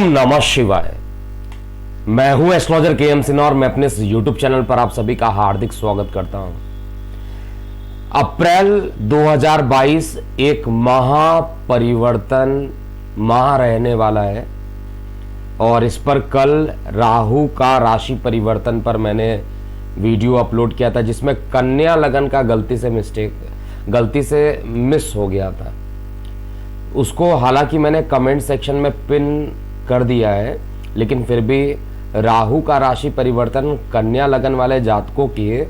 नमः शिवाय। मैं हूं एस्ट्रोलॉजर के.एम. सिन्हा और मैं अपने इस यूट्यूब चैनल पर आप सभी का हार्दिक स्वागत करता हूं। अप्रैल 2022 एक महापरिवर्तन माह रहने वाला है और इस पर कल राहु का राशि परिवर्तन पर मैंने वीडियो अपलोड किया था, जिसमें कन्या लगन का गलती से मिस हो गया था। उसको हालांकि मैंने कमेंट सेक्शन में पिन कर दिया है, लेकिन फिर भी राहु का राशि परिवर्तन कन्या लगन वाले जातकों के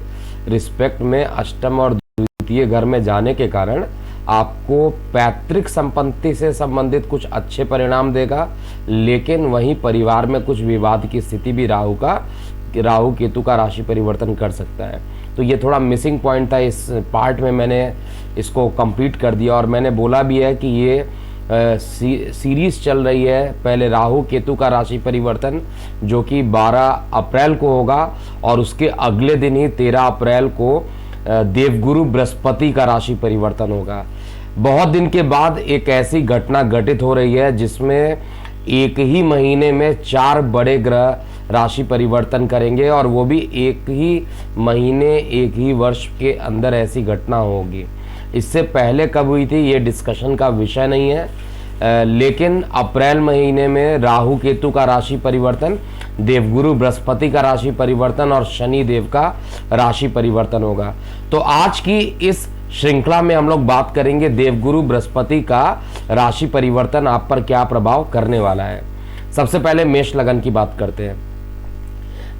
रिस्पेक्ट में अष्टम और द्वितीय घर में जाने के कारण आपको पैतृक संपत्ति से संबंधित कुछ अच्छे परिणाम देगा, लेकिन वहीं परिवार में कुछ विवाद की स्थिति भी राहु केतु का राशि परिवर्तन कर सकता है। तो ये थोड़ा मिसिंग पॉइंट था, इस पार्ट में मैंने इसको कंप्लीट कर दिया और मैंने बोला भी है कि ये सीरीज चल रही है। पहले राहु केतु का राशि परिवर्तन जो कि 12 अप्रैल को होगा और उसके अगले दिन ही 13 अप्रैल को देवगुरु बृहस्पति का राशि परिवर्तन होगा। बहुत दिन के बाद एक ऐसी घटना घटित हो रही है जिसमें एक ही महीने में 4 बड़े ग्रह राशि परिवर्तन करेंगे और वो भी एक ही महीने एक ही वर्ष के अंदर ऐसी घटना होगी। इससे पहले कब हुई थी ये डिस्कशन का विषय नहीं है, लेकिन अप्रैल महीने में राहु केतु का राशि परिवर्तन, देवगुरु बृहस्पति का राशि परिवर्तन और शनि देव का राशि परिवर्तन होगा। तो आज की इस श्रृंखला में हम लोग बात करेंगे देवगुरु बृहस्पति का राशि परिवर्तन आप पर क्या प्रभाव करने वाला है। सबसे पहले मेष लगन की बात करते हैं।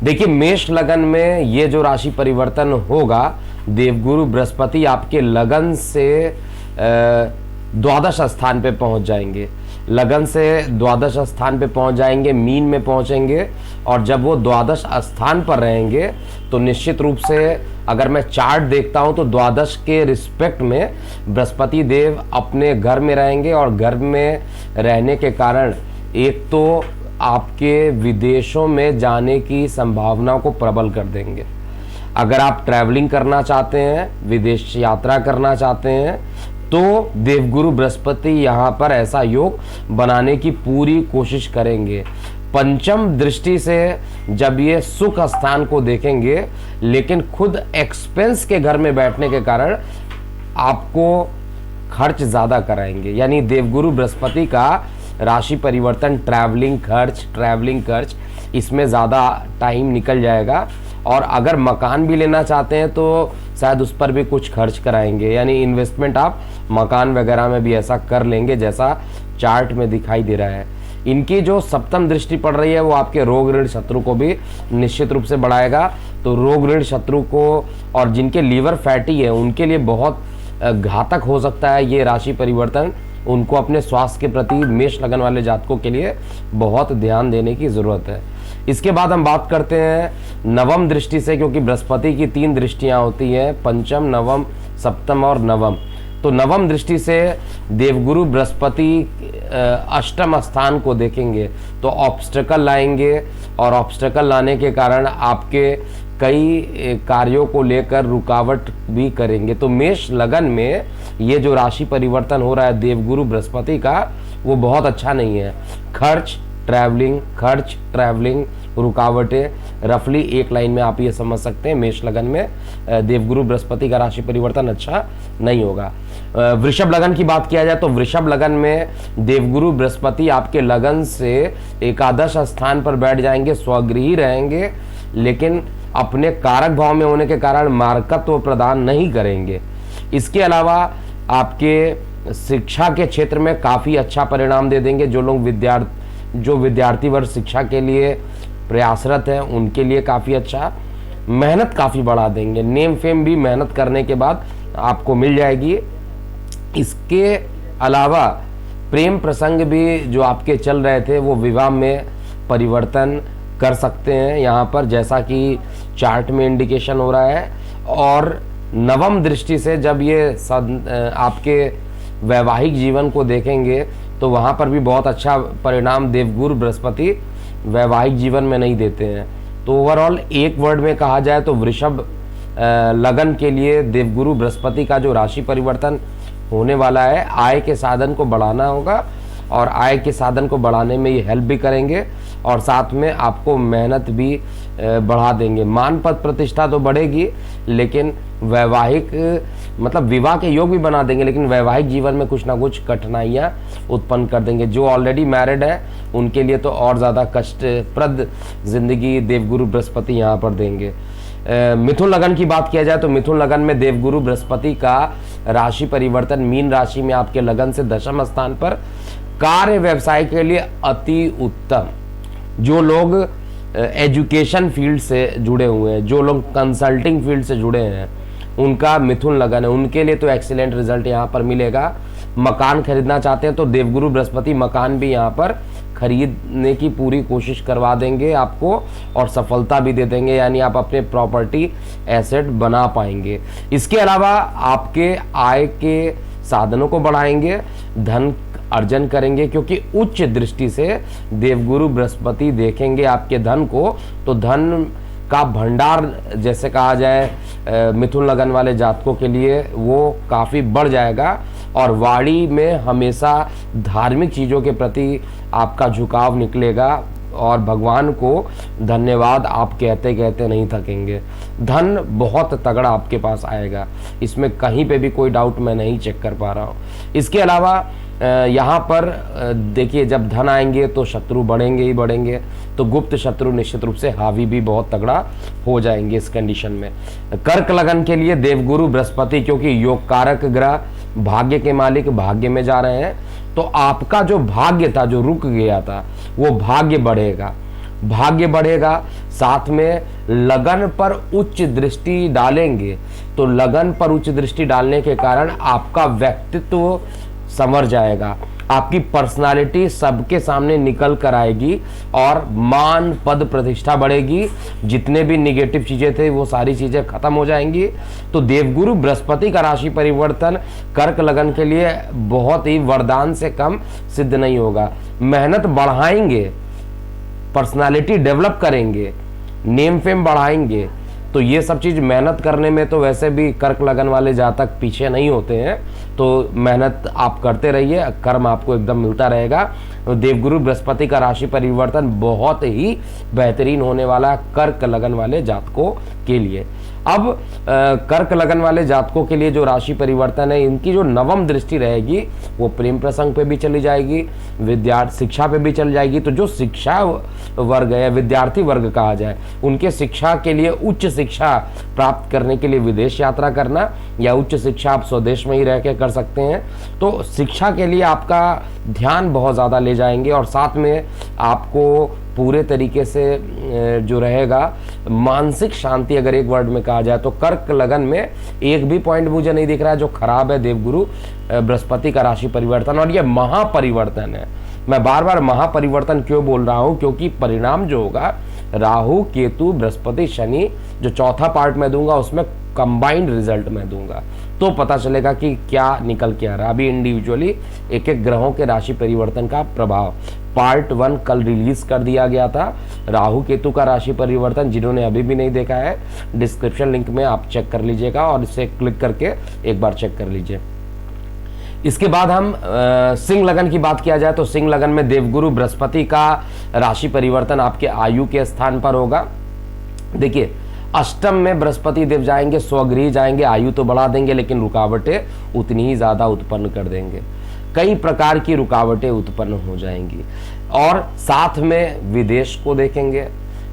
देखिए, मेष लगन में ये जो राशि परिवर्तन होगा, देवगुरु बृहस्पति आपके लगन से द्वादश स्थान पे पहुंच जाएंगे। लगन से द्वादश स्थान पे पहुंच जाएंगे, मीन में पहुंचेंगे और जब वो द्वादश स्थान पर रहेंगे तो निश्चित रूप से अगर मैं चार्ट देखता हूं तो द्वादश के रिस्पेक्ट में बृहस्पति देव अपने घर में रहेंगे और घर में रहने के कारण एक तो आपके विदेशों में जाने की संभावना को प्रबल कर देंगे। अगर आप ट्रैवलिंग करना चाहते हैं, विदेश यात्रा करना चाहते हैं, तो देवगुरु बृहस्पति यहाँ पर ऐसा योग बनाने की पूरी कोशिश करेंगे। पंचम दृष्टि से जब ये सुख स्थान को देखेंगे, लेकिन खुद एक्सपेंस के घर में बैठने के कारण आपको खर्च ज़्यादा कराएंगे। यानी देवगुरु बृहस्पति का राशि परिवर्तन ट्रैवलिंग खर्च इसमें ज़्यादा टाइम निकल जाएगा और अगर मकान भी लेना चाहते हैं तो शायद उस पर भी कुछ खर्च कराएंगे। यानी इन्वेस्टमेंट आप मकान वगैरह में भी ऐसा कर लेंगे जैसा चार्ट में दिखाई दे रहा है। इनकी जो सप्तम दृष्टि पड़ रही है वो आपके रोग ऋण शत्रु को भी निश्चित रूप से बढ़ाएगा। तो रोग ऋण शत्रु को और जिनके लीवर फैटी है उनके लिए बहुत घातक हो सकता है ये राशि परिवर्तन। उनको अपने स्वास्थ्य के प्रति मेष लगन वाले जातकों के लिए बहुत ध्यान देने की जरूरत है। इसके बाद हम बात करते हैं नवम दृष्टि से, क्योंकि बृहस्पति की 3 दृष्टियां होती हैं, पंचम, नवम, सप्तम और नवम। तो नवम दृष्टि से देवगुरु बृहस्पति अष्टम स्थान को देखेंगे तो ऑब्स्टेकल लाएंगे और ऑब्स्टेकल लाने के कारण आपके कई कार्यों को लेकर रुकावट भी करेंगे। तो मेष लगन में ये जो राशि परिवर्तन हो रहा है देवगुरु बृहस्पति का, वो बहुत अच्छा नहीं है। खर्च ट्रैवलिंग रुकावटें, रफली एक लाइन में आप ये समझ सकते हैं मेष लगन में देवगुरु बृहस्पति का राशि परिवर्तन अच्छा नहीं होगा। वृषभ लगन की बात किया जाए तो वृषभ लगन में देवगुरु बृहस्पति आपके लगन से एकादश स्थान पर बैठ जाएंगे, स्वगृही रहेंगे, लेकिन अपने कारक भाव में होने के कारण मार्कत्व प्रदान नहीं करेंगे। इसके अलावा आपके शिक्षा के क्षेत्र में काफ़ी अच्छा परिणाम दे देंगे। जो विद्यार्थी वर्ग शिक्षा के लिए प्रयासरत हैं उनके लिए काफ़ी अच्छा, मेहनत काफ़ी बढ़ा देंगे। नेम फेम भी मेहनत करने के बाद आपको मिल जाएगी। इसके अलावा प्रेम प्रसंग भी जो आपके चल रहे थे वो विवाह में परिवर्तन कर सकते हैं यहाँ पर, जैसा कि चार्ट में इंडिकेशन हो रहा है। और नवम दृष्टि से जब ये आपके वैवाहिक जीवन को देखेंगे तो वहाँ पर भी बहुत अच्छा परिणाम देवगुरु बृहस्पति वैवाहिक जीवन में नहीं देते हैं। तो ओवरऑल एक वर्ड में कहा जाए तो वृषभ लगन के लिए देवगुरु बृहस्पति का जो राशि परिवर्तन होने वाला है, आय के साधन को बढ़ाना होगा और आय के साधन को बढ़ाने में ये हेल्प भी करेंगे और साथ में आपको मेहनत भी बढ़ा देंगे। मान पद प्रतिष्ठा तो बढ़ेगी, लेकिन वैवाहिक मतलब विवाह के योग भी बना देंगे, लेकिन वैवाहिक जीवन में कुछ ना कुछ कठिनाइयाँ उत्पन्न कर देंगे। जो ऑलरेडी मैरिड है उनके लिए तो और ज़्यादा कष्टप्रद जिंदगी देवगुरु बृहस्पति यहाँ पर देंगे। मिथुन लगन की बात किया जाए तो मिथुन लगन में देवगुरु बृहस्पति का राशि परिवर्तन मीन राशि में आपके लगन से दशम स्थान पर, कार्य व्यवसाय के लिए अति उत्तम। जो लोग एजुकेशन फील्ड से जुड़े हुए हैं, जो लोग कंसल्टिंग फील्ड से जुड़े हैं, उनका मिथुन लगन है, उनके लिए तो एक्सीलेंट रिजल्ट यहाँ पर मिलेगा। मकान खरीदना चाहते हैं तो देवगुरु बृहस्पति मकान भी यहाँ पर खरीदने की पूरी कोशिश करवा देंगे आपको और सफलता भी दे देंगे, यानी आप अपने प्रॉपर्टी एसेट बना पाएंगे। इसके अलावा आपके आय के साधनों को बढ़ाएंगे, धन अर्जन करेंगे, क्योंकि उच्च दृष्टि से देवगुरु बृहस्पति देखेंगे आपके धन को, तो धन का भंडार जैसे कहा जाए मिथुन लगन वाले जातकों के लिए वो काफ़ी बढ़ जाएगा और वाणी में हमेशा धार्मिक चीज़ों के प्रति आपका झुकाव निकलेगा और भगवान को धन्यवाद आप कहते कहते नहीं थकेंगे। धन बहुत तगड़ा आपके पास आएगा, इसमें कहीं पे भी कोई डाउट मैं नहीं चेक कर पा रहा हूँ। इसके अलावा यहाँ पर देखिए, जब धन आएंगे तो शत्रु बढ़ेंगे ही बढ़ेंगे, तो गुप्त शत्रु निश्चित रूप से हावी भी बहुत तगड़ा हो जाएंगे इस कंडीशन में। कर्क लगन के लिए देवगुरु बृहस्पति, क्योंकि योग कारक ग्रह, भाग्य के मालिक भाग्य में जा रहे हैं, तो आपका जो भाग्य था, जो रुक गया था, वो भाग्य बढ़ेगा, भाग्य बढ़ेगा। साथ में लगन पर उच्च दृष्टि डालेंगे, तो लगन पर उच्च दृष्टि डालने के कारण आपका व्यक्तित्व संवर जाएगा, आपकी पर्सनालिटी सबके सामने निकल कर आएगी और मान पद प्रतिष्ठा बढ़ेगी। जितने भी निगेटिव चीजें थे वो सारी चीजें खत्म हो जाएंगी। तो देवगुरु बृहस्पति का राशि परिवर्तन कर्क लगन के लिए बहुत ही वरदान से कम सिद्ध नहीं होगा। मेहनत बढ़ाएंगे, पर्सनालिटी डेवलप करेंगे, नेम फेम बढ़ाएंगे, तो ये सब चीज़ मेहनत करने में तो वैसे भी कर्क लगन वाले जातक पीछे नहीं होते हैं, तो मेहनत आप करते रहिए, कर्म आपको एकदम मिलता रहेगा। देवगुरु बृहस्पति का राशि परिवर्तन बहुत ही बेहतरीन होने वाला कर्क लगन वाले जातकों के लिए। अब कर्क लगन वाले जातकों के लिए जो राशि परिवर्तन है, इनकी जो नवम दृष्टि रहेगी वो प्रेम प्रसंग पे भी चली जाएगी, शिक्षा पे भी चली जाएगी। तो जो शिक्षा वर्ग है, विद्यार्थी वर्ग कहा जाए, उनके शिक्षा के लिए, उच्च शिक्षा प्राप्त करने के लिए विदेश यात्रा करना, या उच्च शिक्षा आप स्वदेश में ही रह के कर सकते हैं, तो शिक्षा के लिए आपका ध्यान बहुत ज़्यादा ले जाएंगे। और साथ में आपको पूरे तरीके से जो रहेगा मानसिक शांति, अगर एक वर्ड में कहा जाए तो कर्क लगन में एक भी पॉइंट मुझे नहीं दिख रहा है जो खराब है देवगुरु बृहस्पति का राशि परिवर्तन। और ये महापरिवर्तन है। मैं बार बार महापरिवर्तन क्यों बोल रहा हूँ, क्योंकि परिणाम जो होगा राहु केतु बृहस्पति शनि, जो चौथा पार्ट में दूंगा उसमें कंबाइंड रिजल्ट में दूंगा, तो पता चलेगा कि क्या निकल के आ रहा है। अभी इंडिविजुअली एक एक ग्रहों के राशि परिवर्तन का प्रभाव पार्ट 1 कल रिलीज कर दिया गया था, राहु केतु का राशि परिवर्तन। जिन्होंने अभी भी नहीं देखा है, डिस्क्रिप्शन लिंक में आप चेक कर लीजिएगा और इसे क्लिक करके एक बार चेक कर लीजिए। इसके बाद हम सिंह लगन की बात किया जाए तो सिंह लगन में देवगुरु बृहस्पति का राशि परिवर्तन आपके आयु के स्थान पर होगा। देखिए, अष्टम में बृहस्पति देव जाएंगे, स्वगृह जाएंगे, आयु तो बढ़ा देंगे, लेकिन रुकावटें उतनी ही ज्यादा उत्पन्न कर देंगे। कई प्रकार की रुकावटें उत्पन्न हो जाएंगी और साथ में विदेश को देखेंगे,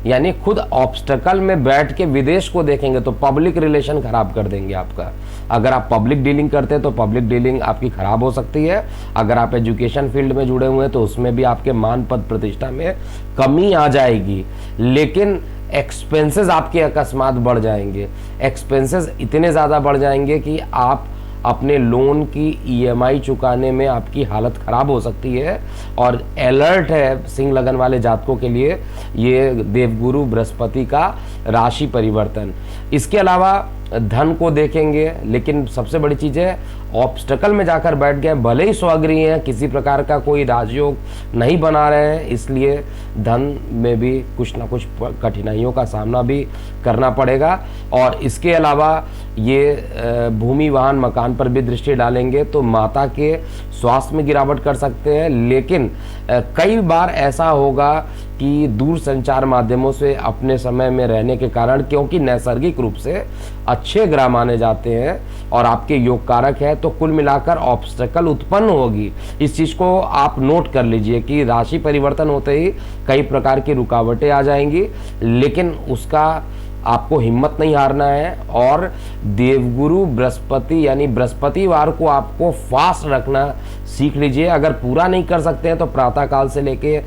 यानी खुद ऑब्स्टकल में बैठ के विदेश को देखेंगे, तो पब्लिक रिलेशन खराब कर देंगे आपका। अगर आप पब्लिक डीलिंग करते हैं तो पब्लिक डीलिंग आपकी खराब हो सकती है। अगर आप एजुकेशन फील्ड में जुड़े हुए हैं तो उसमें भी आपके मान पद प्रतिष्ठा में कमी आ जाएगी। लेकिन एक्सपेंसेस आपके अकस्मात बढ़ जाएंगे, एक्सपेंसेस इतने ज़्यादा बढ़ जाएंगे कि आप अपने लोन की ईएमआई चुकाने में आपकी हालत खराब हो सकती है। और अलर्ट है सिंह लगन वाले जातकों के लिए ये देवगुरु बृहस्पति का राशि परिवर्तन। इसके अलावा धन को देखेंगे, लेकिन सबसे बड़ी चीज़ है ऑब्स्टकल में जाकर बैठ गए, भले ही स्वगृही हैं, किसी प्रकार का कोई राजयोग नहीं बना रहे हैं, इसलिए धन में भी कुछ ना कुछ कठिनाइयों का सामना भी करना पड़ेगा। और इसके अलावा ये भूमि वाहन मकान पर भी दृष्टि डालेंगे तो माता के स्वास्थ्य में गिरावट कर सकते हैं। लेकिन कई बार ऐसा होगा कि दूर संचार माध्यमों से अपने समय में रहने के कारण, क्योंकि नैसर्गिक रूप से अच्छे ग्रह माने जाते हैं और आपके योग कारक है, तो कुल मिलाकर ऑब्स्टेकल उत्पन्न होगी। इस चीज़ को आप नोट कर लीजिए कि राशि परिवर्तन होते ही कई प्रकार की रुकावटें आ जाएंगी, लेकिन उसका आपको हिम्मत नहीं हारना है। और देवगुरु बृहस्पति यानी बृहस्पतिवार को आपको फास्ट रखना सीख लीजिए। अगर पूरा नहीं कर सकते हैं तो प्रातःकाल से लेके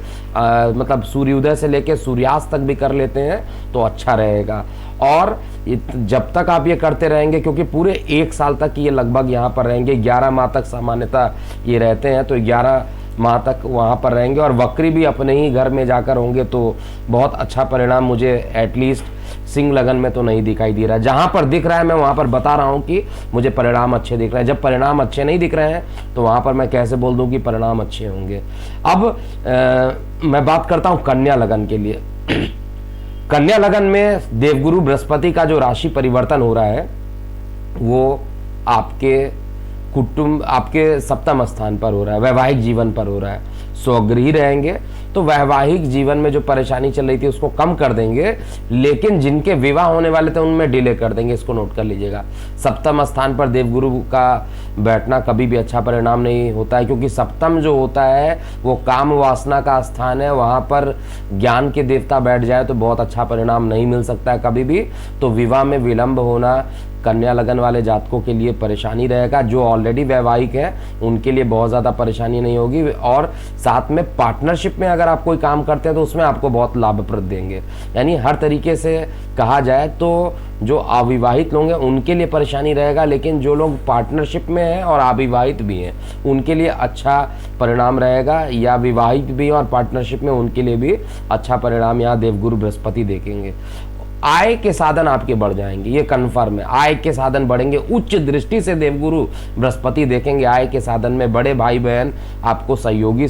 मतलब सूर्योदय से लेके सूर्यास्त तक भी कर लेते हैं तो अच्छा रहेगा। और जब तक आप ये करते रहेंगे, क्योंकि पूरे 1 साल तक ये लगभग यहाँ पर रहेंगे, 11 माह तक सामान्यतः ये रहते हैं, तो 11 माह तक वहाँ पर रहेंगे और वक्री भी अपने ही घर में जाकर होंगे तो बहुत अच्छा परिणाम मुझे एटलीस्ट सिंह लगन में तो नहीं दिखाई दे रहा है। जहाँ पर दिख रहा है मैं वहाँ पर बता रहा हूँ कि मुझे परिणाम अच्छे दिख रहे हैं। जब परिणाम अच्छे नहीं दिख रहे हैं तो वहाँ पर मैं कैसे बोल दूँ कि परिणाम अच्छे होंगे। अब मैं बात करता हूँ कन्या लगन के लिए। कन्या लगन में देवगुरु बृहस्पति का जो राशि परिवर्तन हो रहा है वो आपके कुटुंब, आपके सप्तम स्थान पर हो रहा है, वैवाहिक जीवन पर हो रहा है। स्वगृही रहेंगे तो वैवाहिक जीवन में जो परेशानी चल रही थी उसको कम कर देंगे, लेकिन जिनके विवाह होने वाले थे उनमें डिले कर देंगे, इसको नोट कर लीजिएगा। सप्तम स्थान पर देवगुरु का बैठना कभी भी अच्छा परिणाम नहीं होता है, क्योंकि सप्तम जो होता है वो काम वासना का स्थान है, वहाँ पर ज्ञान के देवता बैठ जाए तो बहुत अच्छा परिणाम नहीं मिल सकता है कभी भी। तो विवाह में विलंब होना कन्या लगन वाले जातकों के लिए परेशानी रहेगा। जो ऑलरेडी वैवाहिक है उनके लिए बहुत ज़्यादा परेशानी नहीं होगी। और साथ में पार्टनरशिप में अगर आप कोई काम करते हैं तो उसमें आपको बहुत लाभप्रद देंगे। यानी हर तरीके से कहा जाए तो जो अविवाहित लोग हैं उनके लिए परेशानी रहेगा, लेकिन जो लोग पार्टनरशिप में हैं और अविवाहित भी हैं उनके लिए अच्छा परिणाम रहेगा, या विवाहित भी हैं और पार्टनरशिप में उनके लिए भी अच्छा परिणाम यहाँ देवगुरु बृहस्पति देखेंगे। आय के साधन आपके बढ़ जाएंगे, ये कन्फर्म है। आय के साधन बढ़ेंगे, उच्च दृष्टि से देवगुरु बृहस्पति देखेंगे। आय के साधन में बड़े भाई बहन आपको सहयोगी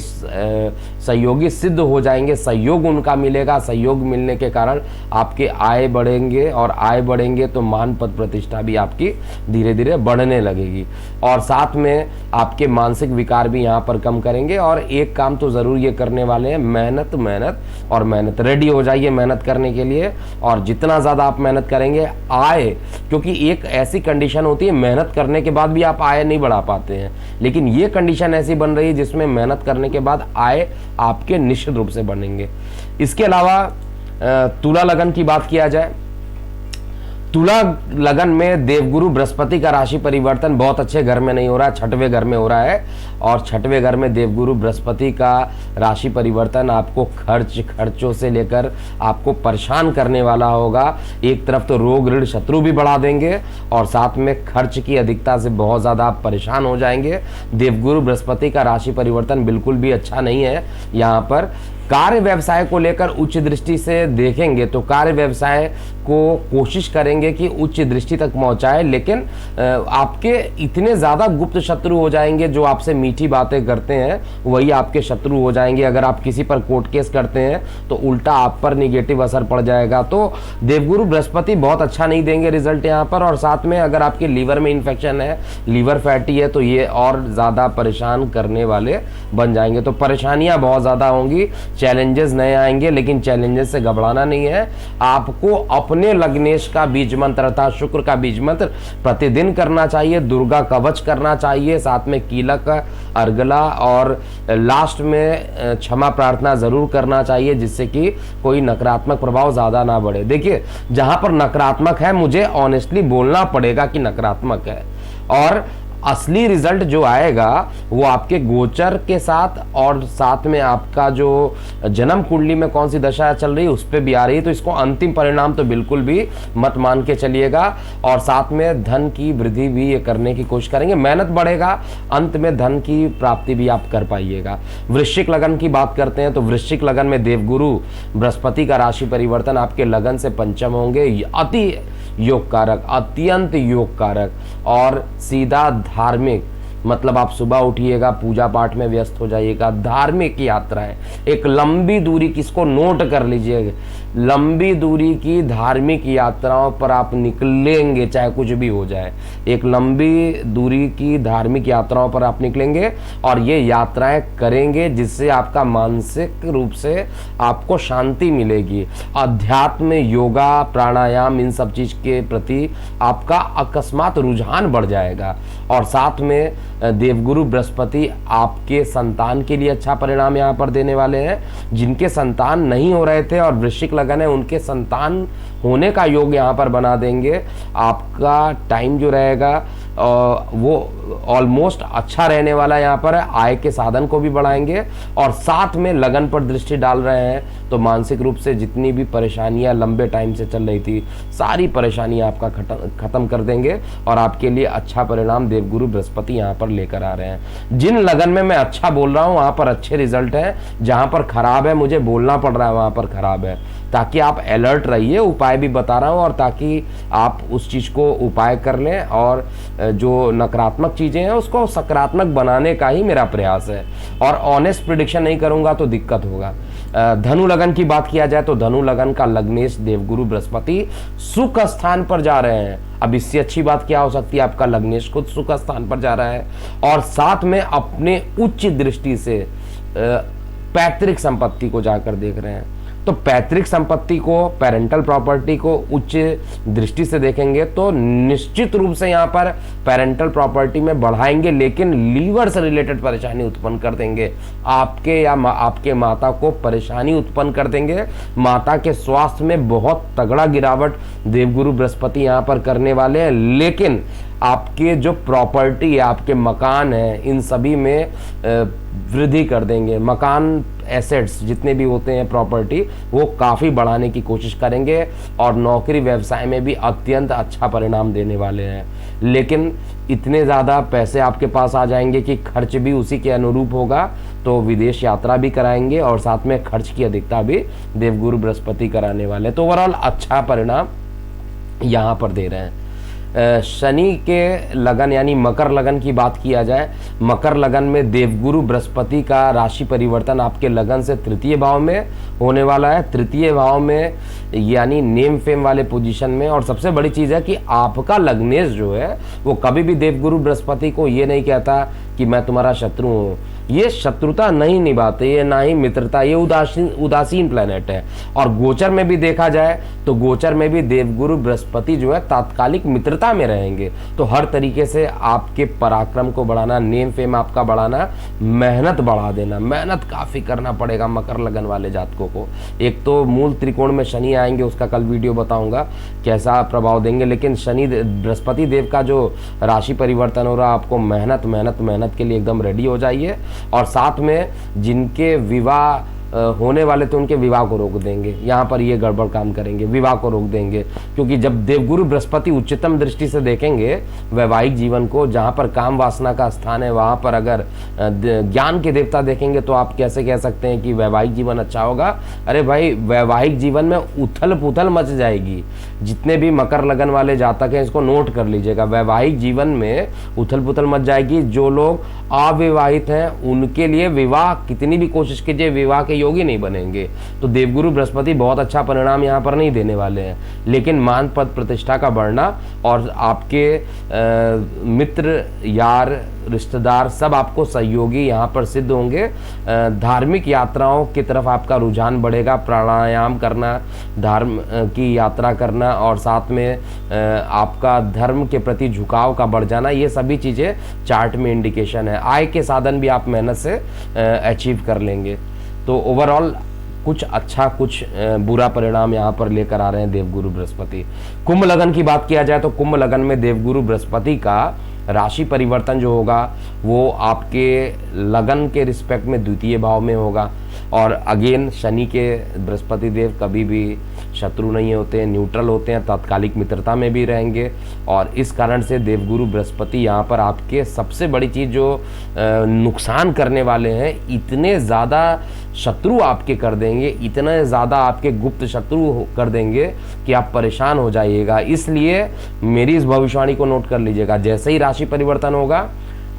सिद्ध हो जाएंगे, सहयोग उनका मिलेगा। सहयोग मिलने के कारण आपके आय बढ़ेंगे, और आय बढ़ेंगे तो मान पद प्रतिष्ठा भी आपकी धीरे धीरे बढ़ने लगेगी। और साथ में आपके मानसिक विकार भी यहाँ पर कम करेंगे। और एक काम तो ज़रूर ये करने वाले हैं, मेहनत मेहनत और मेहनत। रेडी हो जाइए मेहनत करने के लिए, और जितना ज़्यादा आप मेहनत करेंगे आय, क्योंकि एक ऐसी कंडीशन होती है मेहनत करने के बाद भी आप आय नहीं बढ़ा पाते हैं, लेकिन ये कंडीशन ऐसी बन रही है जिसमें मेहनत करने के बाद आय आपके निश्चित रूप से बढ़ेंगे। इसके अलावा तुला लगन की बात किया जाए, तुला लगन में देवगुरु बृहस्पति का राशि परिवर्तन बहुत अच्छे घर में नहीं हो रहा है, 6वें घर में हो रहा है। और 6वें घर में देवगुरु बृहस्पति का राशि परिवर्तन आपको खर्चों से लेकर आपको परेशान करने वाला होगा। एक तरफ तो रोग ऋण शत्रु भी बढ़ा देंगे, और साथ में खर्च की अधिकता से बहुत ज़्यादा आप परेशान हो जाएंगे। देवगुरु बृहस्पति का राशि परिवर्तन बिल्कुल भी अच्छा नहीं है। यहाँ पर कार्य व्यवसाय को लेकर उच्च दृष्टि से देखेंगे तो कार्य व्यवसाय को कोशिश करेंगे कि उच्च दृष्टि तक पहुंचाए, लेकिन आपके इतने ज़्यादा गुप्त शत्रु हो जाएंगे जो आपसे मीठी बातें करते हैं वही आपके शत्रु हो जाएंगे। अगर आप किसी पर कोर्ट केस करते हैं तो उल्टा आप पर निगेटिव असर पड़ जाएगा। तो देवगुरु बृहस्पति बहुत अच्छा नहीं देंगे रिजल्ट यहाँ पर। और साथ में अगर आपके लीवर में इन्फेक्शन है, लीवर फैटी है, तो ये और ज़्यादा परेशान करने वाले बन जाएंगे। तो परेशानियाँ बहुत ज़्यादा होंगी, चैलेंजेस नए आएंगे, लेकिन चैलेंजेस से घबराना नहीं है। आपको अपने लग्नेश का बीज मंत्र अर्थात शुक्र का बीज मंत्र प्रतिदिन करना चाहिए, दुर्गा कवच करना चाहिए, साथ में कीलक, अर्गला और लास्ट में क्षमा प्रार्थना जरूर करना चाहिए, जिससे कि कोई नकारात्मक प्रभाव ज़्यादा ना बढ़े। देखिए जहाँ पर नकारात्मक है मुझे ऑनेस्टली बोलना पड़ेगा कि नकारात्मक है, और असली रिजल्ट जो आएगा वो आपके गोचर के साथ और साथ में आपका जो जन्म कुंडली में कौन सी दशा चल रही है उस पर भी आ रही है। तो इसको अंतिम परिणाम तो बिल्कुल भी मत मान के चलिएगा। और साथ में धन की वृद्धि भी ये करने की कोशिश करेंगे, मेहनत बढ़ेगा, अंत में धन की प्राप्ति भी आप कर पाइएगा। वृश्चिक लगन की बात करते हैं तो वृश्चिक लगन में देवगुरु बृहस्पति का राशि परिवर्तन आपके लगन से पंचम होंगे। अति योग कारक, अत्यंत योग कारक और सीधा धार्मिक, मतलब आप सुबह उठिएगा, पूजा पाठ में व्यस्त हो जाइएगा। धार्मिक यात्राएं, एक लंबी दूरी, किसको नोट कर लीजिएगा, लंबी दूरी की धार्मिक यात्राओं पर आप निकलेंगे चाहे कुछ भी हो जाए। एक लंबी दूरी की धार्मिक यात्राओं पर आप निकलेंगे और ये यात्राएं करेंगे जिससे आपका मानसिक रूप से आपको शांति मिलेगी। अध्यात्म, योगा, प्राणायाम, इन सब चीज के प्रति आपका अकस्मात रुझान बढ़ जाएगा। और साथ में देवगुरु बृहस्पति आपके संतान के लिए अच्छा परिणाम यहाँ पर देने वाले हैं। जिनके संतान नहीं हो रहे थे और वृश्चिक लगन है, उनके संतान होने का योग यहाँ पर बना देंगे। आपका टाइम जो रहेगा वो ऑलमोस्ट अच्छा रहने वाला यहाँ पर है। आय के साधन को भी बढ़ाएंगे और साथ में लगन पर दृष्टि डाल रहे हैं तो मानसिक रूप से जितनी भी परेशानियां लंबे टाइम से चल रही थी सारी परेशानियां आपका खत्म कर देंगे और आपके लिए अच्छा परिणाम देवगुरु बृहस्पति यहाँ पर लेकर आ रहे हैं। जिन लगन में मैं अच्छा बोल रहा हूँ वहां पर अच्छे रिजल्ट है, जहां पर खराब है मुझे बोलना पड़ रहा है वहां पर खराब है, ताकि आप अलर्ट रहिए। उपाय भी बता रहा हूं और ताकि आप उस चीज को उपाय कर लें और जो नकारात्मक चीजें हैं उसको सकारात्मक बनाने का ही मेरा प्रयास है। और ऑनेस्ट प्रिडिक्शन नहीं करूंगा तो दिक्कत होगा। धनु लगन की बात किया जाए तो धनु लगन का लग्नेश देवगुरु बृहस्पति सुख स्थान पर जा रहे हैं। अब इससे अच्छी बात क्या हो सकती है, आपका लग्नेश खुद सुख स्थान पर जा रहा है और साथ में अपने उच्च दृष्टि से पैतृक संपत्ति को जाकर देख रहे हैं। तो पैतृक संपत्ति को, पेरेंटल प्रॉपर्टी को उच्च दृष्टि से देखेंगे तो निश्चित रूप से यहाँ पर पेरेंटल प्रॉपर्टी में बढ़ाएंगे, लेकिन लीवर से रिलेटेड परेशानी उत्पन्न कर देंगे। आपके या आपके माता को परेशानी उत्पन्न कर देंगे। माता के स्वास्थ्य में बहुत तगड़ा गिरावट देवगुरु बृहस्पति यहाँ पर करने वाले हैं, लेकिन आपके जो प्रॉपर्टी है, आपके मकान है, इन सभी में वृद्धि कर देंगे। मकान एसेट्स जितने भी होते हैं प्रॉपर्टी वो काफ़ी बढ़ाने की कोशिश करेंगे और नौकरी व्यवसाय में भी अत्यंत अच्छा परिणाम देने वाले हैं। लेकिन इतने ज़्यादा पैसे आपके पास आ जाएंगे कि खर्च भी उसी के अनुरूप होगा, तो विदेश यात्रा भी कराएंगे और साथ में खर्च की अधिकता भी देवगुरु बृहस्पति कराने वाले। तो ओवरऑल अच्छा परिणाम यहाँ पर दे रहे हैं। शनि के लगन यानी मकर लगन की बात किया जाए, मकर लगन में देवगुरु बृहस्पति का राशि परिवर्तन आपके लगन से तृतीय भाव में होने वाला है। तृतीय भाव में यानी नेम फेम वाले पोजीशन में। और सबसे बड़ी चीज़ है कि आपका लग्नेश जो है वो कभी भी देवगुरु बृहस्पति को ये नहीं कहता कि मैं तुम्हारा शत्रु हूँ। ये शत्रुता नहीं निभाते, ये ना ही मित्रता, ये उदासीन प्लेनेट है। और गोचर में भी देखा जाए तो गोचर में भी देवगुरु बृहस्पति जो है तात्कालिक मित्रता में रहेंगे। तो हर तरीके से आपके पराक्रम को बढ़ाना, नेम फेम आपका बढ़ाना, मेहनत बढ़ा देना। मेहनत काफ़ी करना पड़ेगा मकर लगन वाले जातकों को। एक तो मूल त्रिकोण में शनि आएंगे, उसका कल वीडियो बताऊंगा कैसा प्रभाव देंगे, लेकिन शनि बृहस्पति देव का जो राशि परिवर्तन हो रहा है, आपको मेहनत मेहनत मेहनत के लिए एकदम रेडी हो जाइए। और साथ में जिनके विवाह होने वाले थे उनके विवाह को रोक देंगे। यहाँ पर ये गड़बड़ काम करेंगे, विवाह को रोक देंगे, क्योंकि जब देवगुरु बृहस्पति उच्चतम दृष्टि से देखेंगे वैवाहिक जीवन को, जहाँ पर काम वासना का स्थान है वहाँ पर अगर ज्ञान के देवता देखेंगे तो आप कैसे कह सकते हैं कि वैवाहिक जीवन अच्छा होगा। अरे भाई, वैवाहिक जीवन में उथल पुथल मच जाएगी। जितने भी मकर लगन वाले जातक हैं इसको नोट कर लीजिएगा, वैवाहिक जीवन में उथल पुथल मच जाएगी। जो लोग अविवाहित हैं उनके लिए विवाह कितनी भी कोशिश कीजिए, विवाह के योगी नहीं बनेंगे। तो देवगुरु बृहस्पति बहुत अच्छा परिणाम यहाँ पर नहीं देने वाले हैं, लेकिन मान पद प्रतिष्ठा का बढ़ना और आपके मित्र, यार, रिश्तेदार सब आपको सहयोगी यहाँ पर सिद्ध होंगे। धार्मिक यात्राओं की तरफ आपका रुझान बढ़ेगा, प्राणायाम करना, धर्म की यात्रा करना और साथ में आपका धर्म के प्रति झुकाव का बढ़ जाना, ये सभी चीज़ें चार्ट में इंडिकेशन है। आय के साधन भी आप मेहनत से अचीव कर लेंगे। तो ओवरऑल कुछ अच्छा कुछ बुरा परिणाम यहाँ पर लेकर आ रहे हैं देवगुरु बृहस्पति। कुंभ लगन की बात किया जाए तो कुंभ लगन में देवगुरु बृहस्पति का राशि परिवर्तन जो होगा वो आपके लगन के रिस्पेक्ट में द्वितीय भाव में होगा। और अगेन शनि के बृहस्पति देव कभी भी शत्रु नहीं होते हैं, न्यूट्रल होते हैं, तात्कालिक मित्रता में भी रहेंगे। और इस कारण से देवगुरु बृहस्पति यहाँ पर आपके सबसे बड़ी चीज़ जो नुकसान करने वाले हैं, इतने ज़्यादा शत्रु आपके कर देंगे, इतने ज़्यादा आपके गुप्त शत्रु कर देंगे कि आप परेशान हो जाइएगा। इसलिए मेरी इस भविष्यवाणी को नोट कर लीजिएगा, जैसे ही राशि परिवर्तन होगा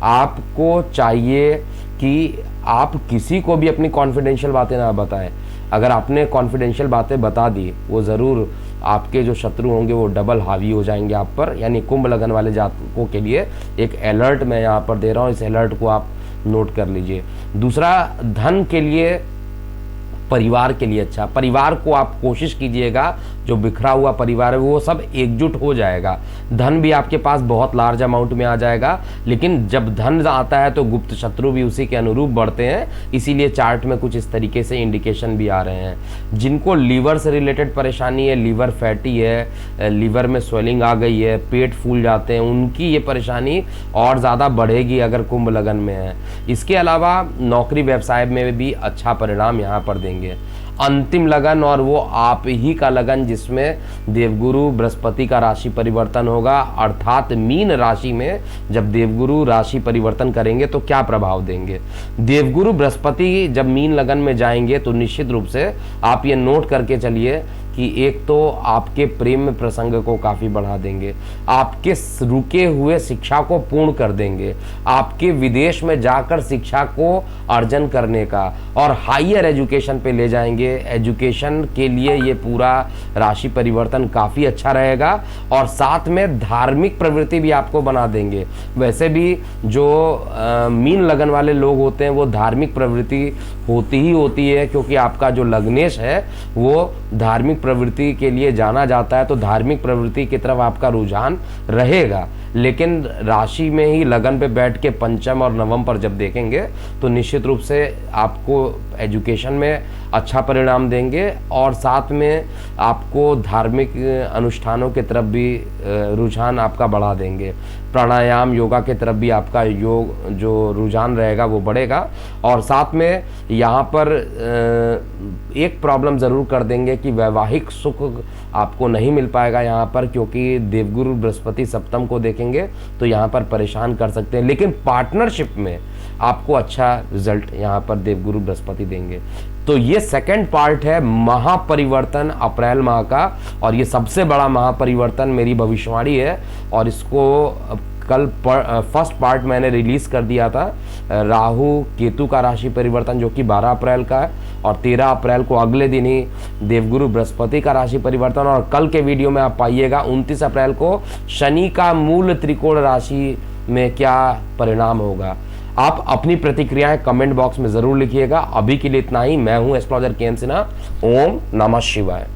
आपको चाहिए कि आप किसी को भी अपनी कॉन्फिडेंशियल बातें ना बताएं। अगर आपने कॉन्फिडेंशियल बातें बता दी, वो ज़रूर आपके जो शत्रु होंगे वो डबल हावी हो जाएंगे आप पर। यानी कुंभ लगन वाले जातकों के लिए एक अलर्ट मैं यहाँ पर दे रहा हूँ, इस अलर्ट को आप नोट कर लीजिए। दूसरा, धन के लिए, परिवार के लिए अच्छा, परिवार को आप कोशिश कीजिएगा, जो बिखरा हुआ परिवार है वो सब एकजुट हो जाएगा। धन भी आपके पास बहुत लार्ज अमाउंट में आ जाएगा, लेकिन जब धन आता है तो गुप्त शत्रु भी उसी के अनुरूप बढ़ते हैं। इसीलिए चार्ट में कुछ इस तरीके से इंडिकेशन भी आ रहे हैं। जिनको लीवर से रिलेटेड परेशानी है, लीवर फैटी है, लीवर में स्वेलिंग आ गई है, पेट फूल जाते हैं, उनकी ये परेशानी और ज़्यादा बढ़ेगी अगर कुंभ लगन में है। इसके अलावा नौकरी व्यवसाय में भी अच्छा परिणाम यहाँ पर देंगे। अंतिम लगन, और वो आप ही का लगन जिसमें देवगुरु बृहस्पति का राशि परिवर्तन होगा, अर्थात मीन राशि में जब देवगुरु राशि परिवर्तन करेंगे तो क्या प्रभाव देंगे। देवगुरु बृहस्पति जब मीन लगन में जाएंगे तो निश्चित रूप से आप ये नोट करके चलिए कि एक तो आपके प्रेम प्रसंग को काफ़ी बढ़ा देंगे, आपके रुके हुए शिक्षा को पूर्ण कर देंगे, आपके विदेश में जाकर शिक्षा को अर्जन करने का और हायर एजुकेशन पे ले जाएंगे। एजुकेशन के लिए ये पूरा राशि परिवर्तन काफ़ी अच्छा रहेगा। और साथ में धार्मिक प्रवृत्ति भी आपको बना देंगे। वैसे भी जो मीन लगन वाले लोग होते हैं वो धार्मिक प्रवृत्ति होती ही होती है, क्योंकि आपका जो लग्नेश है वो धार्मिक प्रवृत्ति के लिए जाना जाता है, तो धार्मिक प्रवृत्ति की तरफ आपका रुझान रहेगा। लेकिन राशि में ही लगन पे बैठ के पंचम और नवम पर जब देखेंगे तो निश्चित रूप से आपको एजुकेशन में अच्छा परिणाम देंगे और साथ में आपको धार्मिक अनुष्ठानों की तरफ भी रुझान आपका बढ़ा देंगे। प्राणायाम योगा की तरफ भी आपका योग जो रुझान रहेगा वो बढ़ेगा। और साथ में यहाँ पर एक प्रॉब्लम ज़रूर कर देंगे कि वैवाहिक सुख आपको नहीं मिल पाएगा यहाँ पर, क्योंकि देवगुरु बृहस्पति सप्तम को देखेंगे तो यहाँ पर परेशान कर सकते हैं। लेकिन पार्टनरशिप में आपको अच्छा रिजल्ट यहाँ पर देवगुरु बृहस्पति देंगे। तो ये सेकंड पार्ट है महापरिवर्तन अप्रैल माह का, और ये सबसे बड़ा महापरिवर्तन मेरी भविष्यवाणी है। और इसको कल फर्स्ट पार्ट मैंने रिलीज कर दिया था, राहु केतु का राशि परिवर्तन जो कि 12 अप्रैल का है, और 13 अप्रैल को अगले दिन ही देवगुरु बृहस्पति का राशि परिवर्तन। और कल के वीडियो में आप पाइएगा 29 अप्रैल को शनि का मूल त्रिकोण राशि में क्या परिणाम होगा। आप अपनी प्रतिक्रियाएं कमेंट बॉक्स में जरूर लिखिएगा। अभी के लिए इतना ही। मैं हूं एस्ट्रोलॉजर के एन सिन्हा। ओम नमः शिवाय।